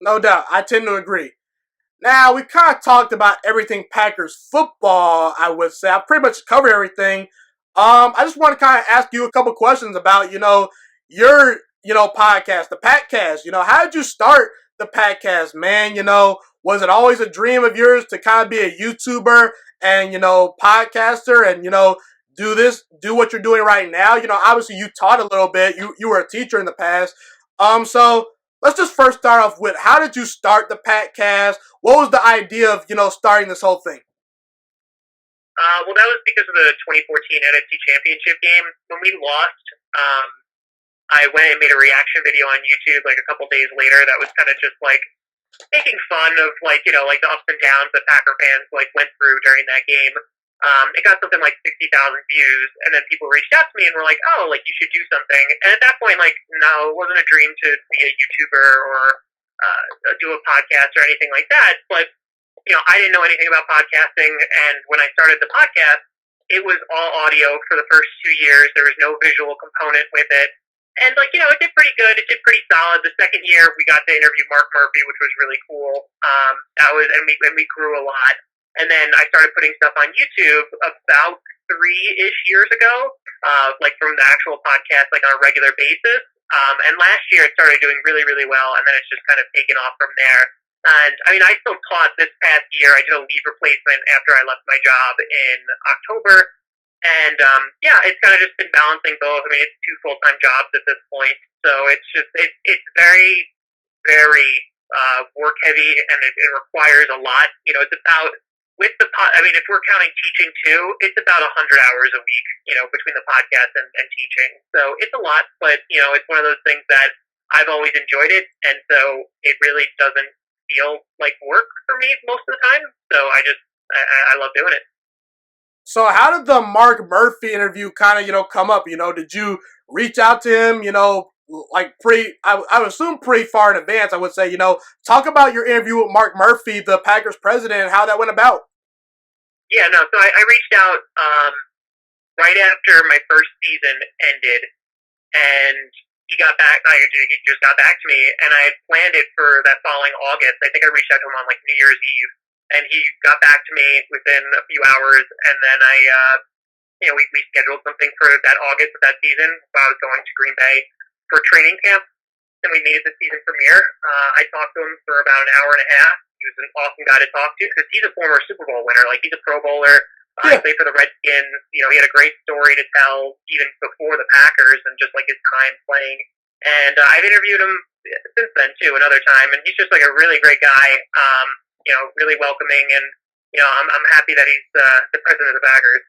No doubt. I tend to agree. Now, we kind of talked about everything Packers football, I would say. I pretty much covered everything. I just want to kind of ask you a couple questions about, your, podcast, the Patcast. How did you start the Patcast, man? Was it always a dream of yours to kind of be a YouTuber and, podcaster and, do what you're doing right now? Obviously you taught a little bit. You were a teacher in the past. So let's just first start off with, how did you start the Patcast? What was the idea of, starting this whole thing? Well, that was because of the 2014 NFC Championship game. When we lost, I went and made a reaction video on YouTube like a couple days later that was kind of just like making fun of like the ups and downs that Packer fans like went through during that game. It got something like 60,000 views, and then people reached out to me and were like, "Oh, like you should do something." And at that point, like, no, it wasn't a dream to be a YouTuber or do a podcast or anything like that. But I didn't know anything about podcasting, and when I started the podcast, it was all audio for the first 2 years. There was no visual component with it. And, it did pretty good. It did pretty solid. The second year, we got to interview Mark Murphy, which was really cool. And we grew a lot. And then I started putting stuff on YouTube about 3-ish years ago, like from the actual podcast, like on a regular basis. And last year, it started doing really, really well. And then it's just kind of taken off from there. And, I still taught this past year. I did a leave replacement after I left my job in October. And, it's kind of just been balancing both. It's 2 full-time jobs at this point. So it's very, very work-heavy, and it requires a lot. It's about, if we're counting teaching too, it's about 100 hours a week, between the podcast and teaching. So it's a lot, but, it's one of those things that I've always enjoyed it. And so it really doesn't feel like work for me most of the time. So I love doing it. So how did the Mark Murphy interview kind of, come up? Did you reach out to him, like I would assume pretty far in advance, I would say, talk about your interview with Mark Murphy, the Packers president, and how that went about. Yeah, no, so I reached out right after my first season ended, and he just got back to me, and I had planned it for that following August. I think I reached out to him on like New Year's Eve, and he got back to me within a few hours, and then we scheduled something for that August of that season. I was going to Green Bay for training camp, and we made it the season premiere. I talked to him for about an hour and a half. He was an awesome guy to talk to because he's a former Super Bowl winner. Like, he's a Pro Bowler. He played for the Redskins. He had a great story to tell even before the Packers and just like his time playing. And I've interviewed him since then too, another time, and he's just like a really great guy. Really welcoming, and I'm happy that he's the president of the Packers.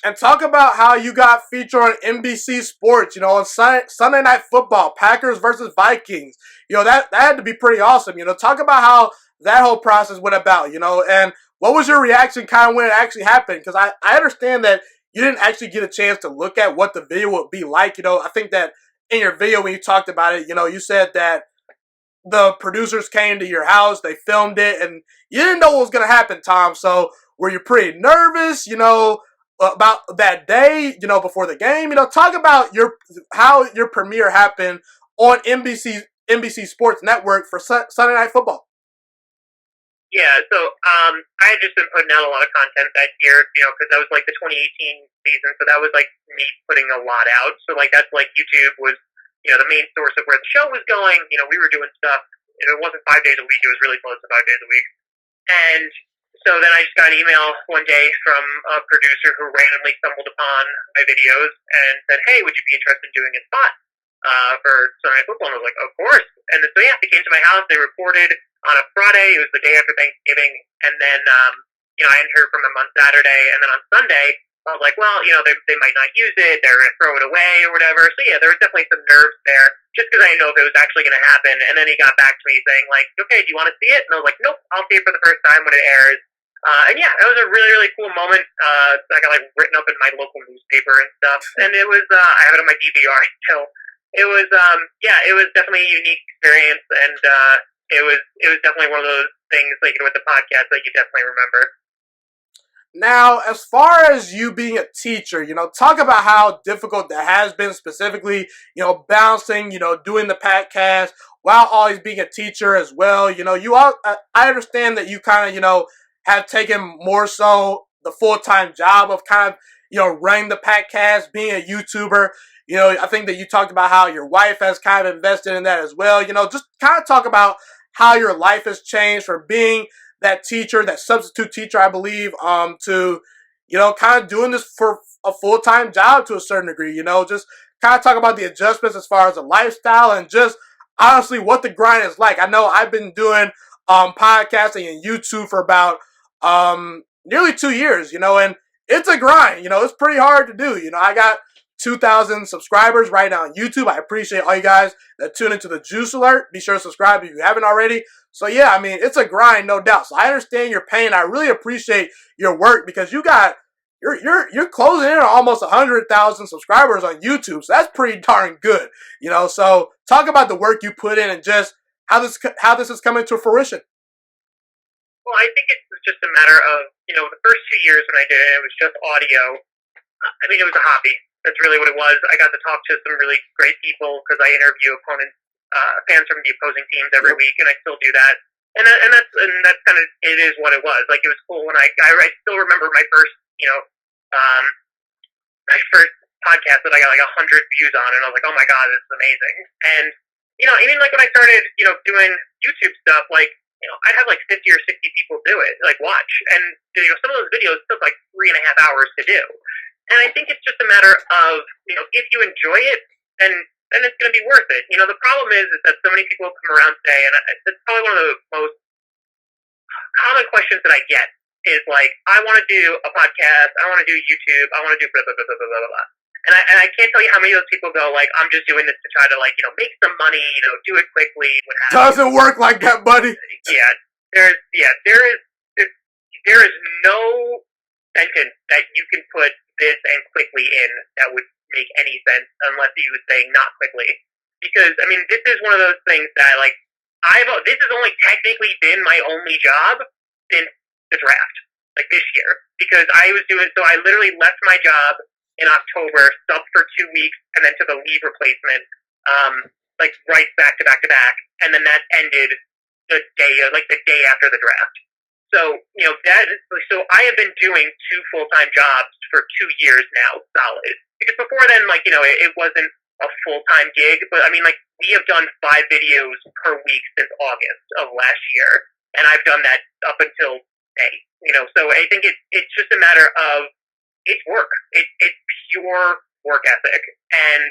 And talk about how you got featured on NBC Sports, on Sunday Night Football, Packers versus Vikings. That had to be pretty awesome. Talk about how that whole process went about, and what was your reaction kind of when it actually happened? Because I understand that you didn't actually get a chance to look at what the video would be like. I think that in your video when you talked about it, you said that the producers came to your house, they filmed it, and you didn't know what was going to happen, Tom. So were you pretty nervous, about that day, before the game? Talk about how your premiere happened on NBC Sports Network for Sunday Night Football. Yeah, so I had just been putting out a lot of content that year, because that was like the 2018 season, so that was like me putting a lot out. So like that's like YouTube was, the main source of where the show was going. We were doing stuff. It wasn't 5 days a week; it was really close to 5 days a week. And so then I just got an email one day from a producer who randomly stumbled upon my videos and said, "Hey, would you be interested in doing a spot for Sunday Night Football?" And I was like, "Of course." And so yeah, they came to my house. They recorded on a Friday. It was the day after Thanksgiving, and then I hadn't heard from them on Saturday, and then on Sunday I was like, well, they might not use it. They're going to throw it away or whatever. So yeah, there was definitely some nerves there, just because I didn't know if it was actually going to happen. And then he got back to me saying like, "Okay, do you want to see it?" And I was like, "Nope, I'll see it for the first time when it airs." And yeah, it was a really, really cool moment. I got like written up in my local newspaper and stuff, and it was I have it on my DVR still. It was it was definitely a unique experience, and it was definitely one of those things like with the podcast that you definitely remember. Now, as far as you being a teacher, talk about how difficult that has been specifically, balancing, doing the podcast while always being a teacher as well. I understand that you kind of, have taken more so the full-time job of kind of, running the podcast, being a YouTuber. I think that you talked about how your wife has kind of invested in that as well. Just kind of talk about how your life has changed from being that teacher, that substitute teacher, I believe, to, kind of doing this for a full-time job to a certain degree, just kind of talk about the adjustments as far as the lifestyle and just honestly what the grind is like. I know I've been doing, podcasting and YouTube for about, nearly 2 years, and it's a grind, it's pretty hard to do. I got 2,000 subscribers right now on YouTube. I appreciate all you guys that tune into the Juice Alert. Be sure to subscribe if you haven't already. So yeah, I mean, it's a grind, no doubt. So I understand your pain. I really appreciate your work because you're closing in on almost 100,000 subscribers on YouTube. So that's pretty darn good, So talk about the work you put in and just how this is coming to fruition. Well, I think it's just a matter of, the first 2 years when I did it, it was just audio. I mean, it was a hobby. That's really what it was. I got to talk to some really great people because I interview opponents, fans from the opposing teams every week, and I still do that. And that's kind of, it is what it was. Like, it was cool when I still remember my first, my first podcast that I got like 100 views on, and I was like, oh my god, this is amazing. And even like when I started, doing YouTube stuff, like, I'd have like 50 or 60 people do it, like watch, and some of those videos took like 3.5 hours to do. And I think it's just a matter of, if you enjoy it, then it's going to be worth it. The problem is that so many people come around today, and it's probably one of the most common questions that I get is like, I want to do a podcast, I want to do YouTube, I want to do blah, blah, blah, blah, blah, blah, blah. And I can't tell you how many of those people go like, I'm just doing this to try to like, make some money, do it quickly. Doesn't work like that, buddy. Yeah, there is no sentence that you can put this and quickly in that would make any sense unless you was saying not quickly. Because I mean, this is one of those things that like this has only technically been my only job since the draft, like this year, because I literally left my job in October, subbed for 2 weeks, and then took a leave replacement, like right back to back to back, and then that ended the day after the draft. So so I have been doing 2 full-time jobs for 2 years now, solid. Because before then, like it wasn't a full-time gig, but I mean, like we have done 5 videos per week since August of last year, and I've done that up until May. So I think it's just a matter of it's work. It's pure work ethic. And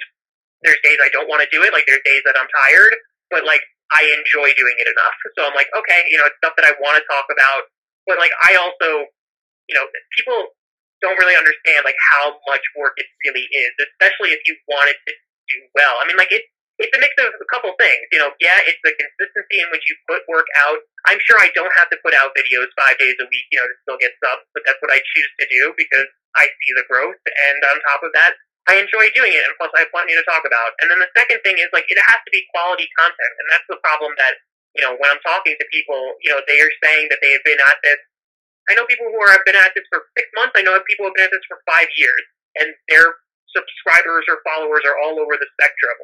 there's days I don't want to do it. Like there's days that I'm tired, but like I enjoy doing it enough. So I'm like, okay, it's stuff that I want to talk about. But like I also, people don't really understand like how much work it really is, especially if you want it to do well. I mean, like it's a mix of a couple things. Yeah, it's the consistency in which you put work out. I'm sure I don't have to put out videos 5 days a week, to still get subs, but that's what I choose to do because I see the growth, and on top of that, I enjoy doing it, and plus I have plenty to talk about. And then the second thing is, like, it has to be quality content, and that's the problem that, when I'm talking to people, they are saying that they have been at this. I know people who have been at this for 6 months, I know people who have been at this for 5 years, and their subscribers or followers are all over the spectrum.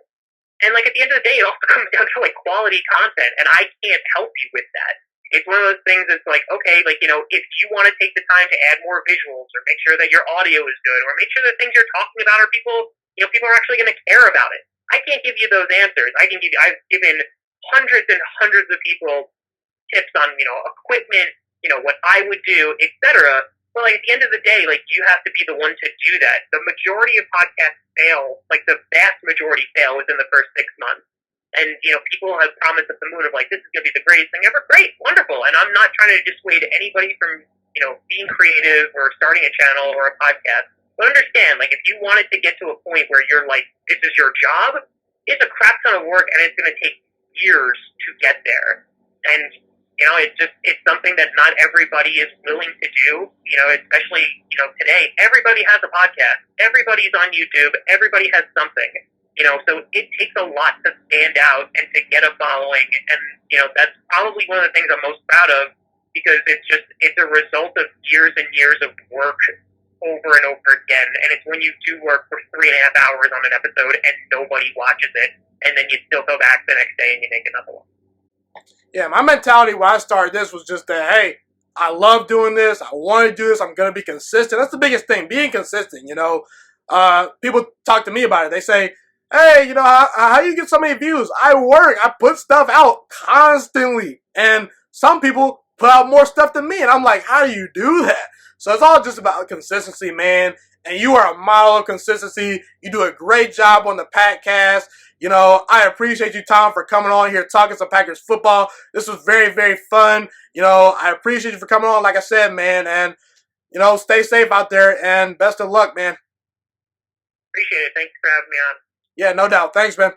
And, like, at the end of the day, it also comes down to, like, quality content, and I can't help you with that. It's one of those things that's like, okay, like, if you want to take the time to add more visuals or make sure that your audio is good or make sure the things you're talking about are people are actually going to care about it. I can't give you those answers. I've given hundreds and hundreds of people tips on, equipment, what I would do, etc. But like at the end of the day, like you have to be the one to do that. The majority of podcasts fail, like the vast majority fail within the first 6 months. And, people have promised at the moon of like, this is going to be the greatest thing ever. Great, wonderful. And I'm not trying to dissuade anybody from, being creative or starting a channel or a podcast. But understand, like, if you wanted to get to a point where you're like, this is your job, it's a crap ton of work and it's going to take years to get there. And, it's something that not everybody is willing to do, especially, today. Everybody has a podcast. Everybody's on YouTube. Everybody has something. So it takes a lot to stand out and to get a following. And, that's probably one of the things I'm most proud of because it's a result of years and years of work over and over again. And it's when you do work for 3.5 hours on an episode and nobody watches it, and then you still go back the next day and you make another one. Yeah, my mentality when I started this was just that, hey, I love doing this. I want to do this. I'm going to be consistent. That's the biggest thing, being consistent, you know. People talk to me about it. They say, hey, you know, how you get so many views? I work. I put stuff out constantly. And some people put out more stuff than me. And I'm like, how do you do that? So it's all just about consistency, man. And you are a model of consistency. You do a great job on the Patcast. You know, I appreciate you, Tom, for coming on here talking some Packers football. This was very, very fun. You know, I appreciate you for coming on, like I said, man. And, you know, stay safe out there and best of luck, man. Appreciate it. Thanks for having me on. Yeah, no doubt. Thanks, man.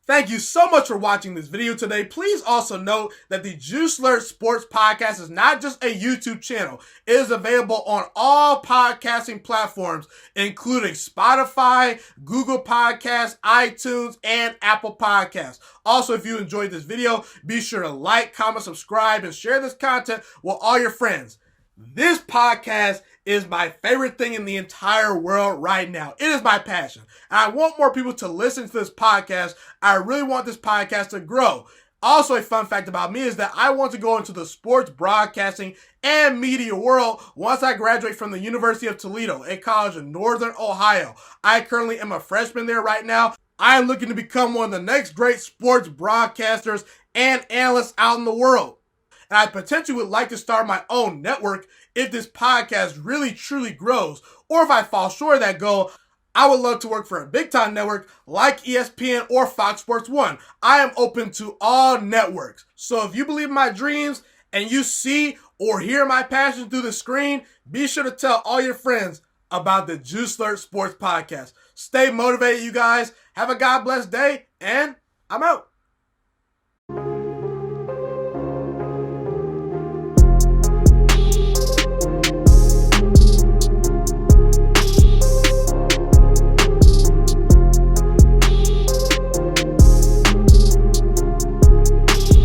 Thank you so much for watching this video today. Please also note that the Juiciest Sports Podcast is not just a YouTube channel. It is available on all podcasting platforms, including Spotify, Google Podcasts, iTunes, and Apple Podcasts. Also, if you enjoyed this video, be sure to like, comment, subscribe, and share this content with all your friends. This podcast is my favorite thing in the entire world right now. It is my passion. And I want more people to listen to this podcast. I really want this podcast to grow. Also, a fun fact about me is that I want to go into the sports broadcasting and media world once I graduate from the University of Toledo, a college in Northern Ohio. I currently am a freshman there right now. I am looking to become one of the next great sports broadcasters and analysts out in the world. And I potentially would like to start my own network if this podcast really truly grows. Or if I fall short of that goal, I would love to work for a big time network like ESPN or Fox Sports 1. I am open to all networks. So if you believe in my dreams and you see or hear my passion through the screen, be sure to tell all your friends about the Juiciest Sports Podcast. Stay motivated, you guys. Have a God bless day, and I'm out.